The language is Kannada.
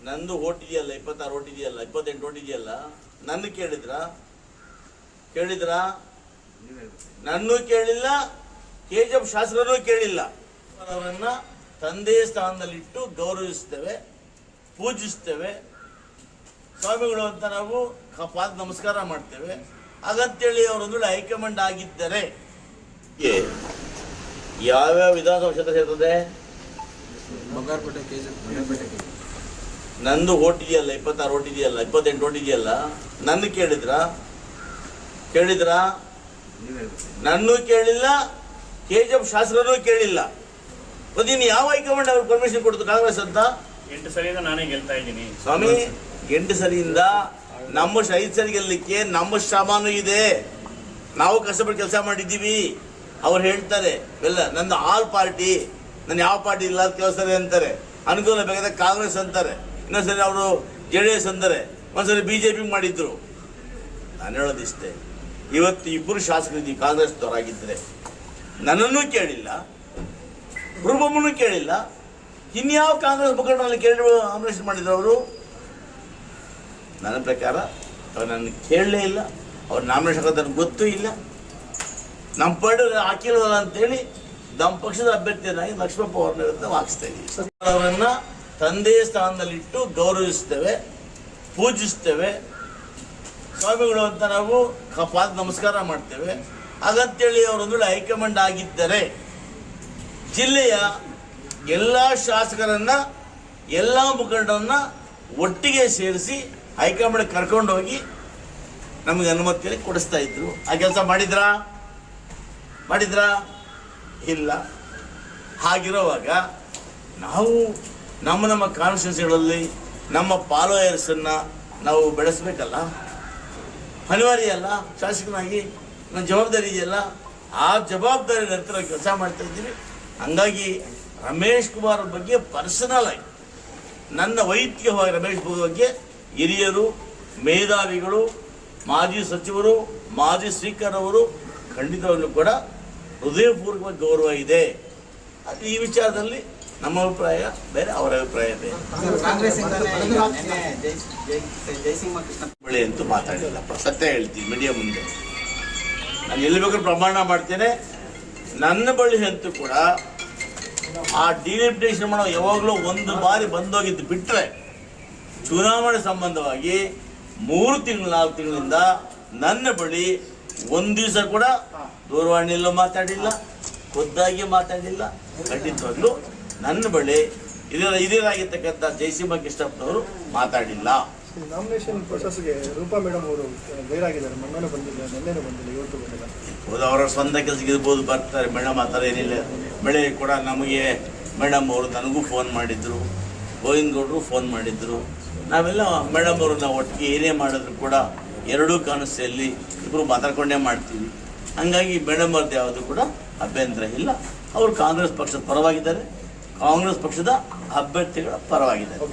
ನಂದು ಓಟ್ ಇದೆಯಲ್ಲ, 26 ಓಟ್ ಇದೆಯಲ್ಲ, 28 ಓಟ್ ಇದೆಯಲ್ಲ, ನನ್ನ ಕೇಳಿದ್ರಾ? ನನ್ನೂ ಕೇಳಿಲ್ಲ, KGF ಶಾಸಕರನ್ನೂ ಕೇಳಿಲ್ಲ. ಅವರನ್ನ ತಂದೆ ಸ್ಥಾನದಲ್ಲಿಟ್ಟು ಗೌರವಿಸ್ತೇವೆ, ಪೂಜಿಸ್ತೇವೆ. ಸ್ವಾಮಿಗಳು ಅಂತ ನಾವು ಪಾದ ನಮಸ್ಕಾರ ಮಾಡ್ತೇವೆ. ಹಾಗಂತೇಳಿ ಅವರೊಂದು ಹೈಕಮಾಂಡ್ ಆಗಿದ್ದರೆ ಯಾವ್ಯಾವ ವಿಧಾನಸಭಾ ಕ್ಷೇತ್ರ ಸೇರ್ತದೆ? ನಂದು ಓಟ್ ಇದೆಯಲ್ಲ, 26 ಓಟ್ ಇದೆಯಲ್ಲ, 28 ಓಟ್ ಇದೆಯಲ್ಲ, ನನ್ನ ಕೇಳಿದ್ರಾ? ನನ್ನೂ ಕೇಳಿಲ್ಲ, KGF ಶಾಸಕರನ್ನೂ ಕೇಳಿಲ್ಲ. ನೀನು ಯಾವ ಹೈಕಮಾಂಡ್ ಅವ್ರಿಗೆ ಪರ್ಮಿಷನ್ ಕೊಡ್ತು ಕಾಂಗ್ರೆಸ್ ಅಂತ? 8 ಸರಿಯಿಂದ ನಾನೇ ಗೆಲ್ತಾ ಇದ್ದೀನಿ ಸ್ವಾಮಿ. 8 ಸರಿಯಿಂದ ನಮ್ಮ 5 ಸರಿ ಗೆಲ್ಲಲಿಕ್ಕೆ ನಮ್ಮ ಶ್ರಮನೂ ಇದೆ. ನಾವು ಕಷ್ಟಪಟ್ಟು ಕೆಲಸ ಮಾಡಿದ್ದೀವಿ. ಅವ್ರು ಹೇಳ್ತಾರೆ ಎಲ್ಲ ನಂದು ಆಲ್ ಪಾರ್ಟಿ, ನನ್ನ ಯಾವ ಪಾರ್ಟಿ ಇಲ್ಲ ಕೆಲಸ ಅಂತಾರೆ. ಅನುಕೂಲ ಬೇಕಾದ ಕಾಂಗ್ರೆಸ್ ಅಂತಾರೆ, ಇನ್ನೊಂದ್ಸರಿ ಅವರು JDS ಅಂತಾರೆ, ಒಂದ್ಸರಿ BJP ಮಾಡಿದ್ರು. ನಾನು ಹೇಳೋದಿಷ್ಟೇ, ಇವತ್ತು ಇಬ್ಬರು ಶಾಸಕರು ಕಾಂಗ್ರೆಸ್ದವರಾಗಿದ್ದರೆ ನನ್ನನ್ನು ಕೇಳಿಲ್ಲ, ಕುರುಬಮ್ಮನೂ ಕೇಳಿಲ್ಲ, ಇನ್ಯಾವ ಕಾಂಗ್ರೆಸ್ ಮುಖಂಡರಲ್ಲಿ ಕೇಳಿ ನಾಮಿನೇಷನ್ ಮಾಡಿದ್ರು ಅವರು? ನನ್ನ ಪ್ರಕಾರ ಅವ್ರು ನನ್ನ ಕೇಳಲೇ ಇಲ್ಲ. ಅವ್ರು ನಾಮಿನೇಷನ್ ನನಗೆ ಗೊತ್ತೂ ಇಲ್ಲ. ನಮ್ಮ ಪಾರ್ಟಿ ಹಾಕಿರೋಲ್ಲ ಅಂತೇಳಿ ನಮ್ಮ ಪಕ್ಷದ ಅಭ್ಯರ್ಥಿಯನ್ನಾಗಿ ಲಕ್ಷ್ಮಪ್ಪ ಅವ್ರನ್ನ ವಿರುದ್ಧ ಹಾಕಿಸ್ತಾ ಇದ್ದೀವಿ. ಅವರನ್ನ ತಂದೆ ಸ್ಥಾನದಲ್ಲಿಟ್ಟು ಗೌರವಿಸ್ತೇವೆ, ಪೂಜಿಸ್ತೇವೆ. ಸ್ವಾಮಿಗಳು ಅಂತ ನಾವು ಪಾದ ನಮಸ್ಕಾರ ಮಾಡ್ತೇವೆ. ಹಾಗಂತೇಳಿ ಅವರೊಂದು ಹೈಕಮಾಂಡ್ ಆಗಿದ್ದರೆ ಜಿಲ್ಲೆಯ ಎಲ್ಲ ಶಾಸಕರನ್ನ, ಎಲ್ಲ ಮುಖಂಡರನ್ನ ಒಟ್ಟಿಗೆ ಸೇರಿಸಿ ಹೈಕಮಾಂಡ್ ಕರ್ಕೊಂಡೋಗಿ ನಮಗೆ ಅನುಮತಿಯಲ್ಲಿ ಕೊಡಿಸ್ತಾ ಇದ್ರು. ಆ ಕೆಲಸ ಮಾಡಿದ್ರಾ? ಇಲ್ಲ. ಹಾಗಿರುವಾಗ ನಾವು ನಮ್ಮ ಕಾನ್ಸ್ಟಿಟ್ಯೂನ್ಸಿಗಳಲ್ಲಿ ನಮ್ಮ ಫಾಲೋಯರ್ಸನ್ನು ನಾವು ಬೆಳೆಸಬೇಕಲ್ಲ, ಅನಿವಾರ್ಯ ಅಲ್ಲ. ಶಾಸಕನಾಗಿ ನನ್ನ ಜವಾಬ್ದಾರಿ ಇದೆಯಲ್ಲ, ಆ ಜವಾಬ್ದಾರಿ ನಂತರ ಕೆಲಸ ಮಾಡ್ತಾ ಇದ್ದೀವಿ. ಹಂಗಾಗಿ ರಮೇಶ್ ಕುಮಾರ್ ಬಗ್ಗೆ ಪರ್ಸನಲ್ ಆಗಿ ನನ್ನ ವೈಯಕ್ತಿಕವಾಗಿ ರಮೇಶ್ ಬಗ್ಗೆ ಹಿರಿಯರು, ಮೇಧಾವಿಗಳು, ಮಾಜಿ ಸಚಿವರು, ಮಾಜಿ ಸ್ಪೀಕರ್ ಅವರು ಖಂಡಿತವಾಗ್ಲೂ ಕೂಡ ಹೃದಯಪೂರ್ವಕ ಗೌರವ ಇದೆ. ಅದು ಈ ವಿಚಾರದಲ್ಲಿ ನಮ್ಮ ಅಭಿಪ್ರಾಯ ಬೇರೆ, ಅವರ ಅಭಿಪ್ರಾಯ ಬೇರೆ. ಬಳಿ ಅಂತೂ ಮಾತಾಡಿಲ್ಲ, ಸತ್ಯ ಹೇಳ್ತೀನಿ ಮೀಡಿಯಾ ಮುಂದೆ. ನಾನು ಎಲ್ಲಿ ಬೇಕಾದ್ರೂ ಪ್ರಮಾಣ ಮಾಡ್ತೇನೆ. ನನ್ನ ಬಳಿ ಅಂತೂ ಕೂಡ ಆ ಡಿಲಿಮಿಟೇಷನ್ ಮಾಡೋ ಯಾವಾಗಲೂ ಒಂದು ಬಾರಿ ಬಂದೋಗಿದ್ದು ಬಿಟ್ಟರೆ, ಚುನಾವಣೆ ಸಂಬಂಧವಾಗಿ 3 ತಿಂಗಳು 4 ತಿಂಗಳಿಂದ ನನ್ನ ಬಳಿ ಒಂದು ದಿವಸ ಕೂಡ ದೂರವಾಣಿಯಲ್ಲೂ ಮಾತಾಡಿಲ್ಲ, ಖುದ್ದಾಗಿ ಮಾತಾಡಿಲ್ಲ. ಖಂಡಿತವಾಗ್ಲೂ ನನ್ನ ಬಳಿ ಹಿರಿಯರಾಗಿರ್ತಕ್ಕಂಥ ಜಯಸಿಂಹ ಕೃಷ್ಣಪ್ಪನವರು ಮಾತಾಡಿಲ್ಲ. ನಾಮಿನೇಷನ್ ಪ್ರೊಸೆಸ್ಗೆ ರೂಪಾ ಮೇಡಮ್ ಅವರು ಗೈರಾಗಿದ್ದಾರೆ. ಮೊನ್ನೆ ಬಂದಿಲ್ಲ, ನಿನ್ನೆ ಬಂದಿಲ್ಲ, ಇವತ್ತು ಬಂದಿಲ್ಲ. ಹೌದು, ಅವರ ಸ್ವಂತ ಕೆಲಸಕ್ಕೆ ಇರ್ಬೋದು, ಬರ್ತಾರೆ ಮೇಡಮ್. ಆ ಥರ ಏನಿಲ್ಲ. ಬೆಳಗ್ಗೆ ಕೂಡ ನಮಗೆ ಮೇಡಮ್ ಅವರು ನನಗೂ ಫೋನ್ ಮಾಡಿದ್ರು, ಗೋವಿಂದಗೌಡರು ಫೋನ್ ಮಾಡಿದ್ರು. ನಾವೆಲ್ಲ ಮೇಡಮ್ ಅವರು ನಾವು ಒಟ್ಟಿಗೆ ಏನೇ ಮಾಡಿದ್ರು ಕೂಡ ಎರಡೂ ಕಾನ್ಸ್ಟಿಟ್ಯೂನ್ಸಿಯಲ್ಲಿ ಇಬ್ಬರು ಮಾತಾಡ್ಕೊಂಡೇ ಮಾಡ್ತೀವಿ. ಹಂಗಾಗಿ ಮೇಡಮ್ ಅವ್ರದ್ದು ಯಾವುದು ಕೂಡ ಅಭ್ಯಂತರ ಇಲ್ಲ. ಅವರು ಕಾಂಗ್ರೆಸ್ ಪಕ್ಷದ ಪರವಾಗಿದ್ದಾರೆ, ಕಾಂಗ್ರೆಸ್ ಪಕ್ಷದ ಅಭ್ಯರ್ಥಿಗಳ ಪರವಾಗಿದ್ದಾರೆ.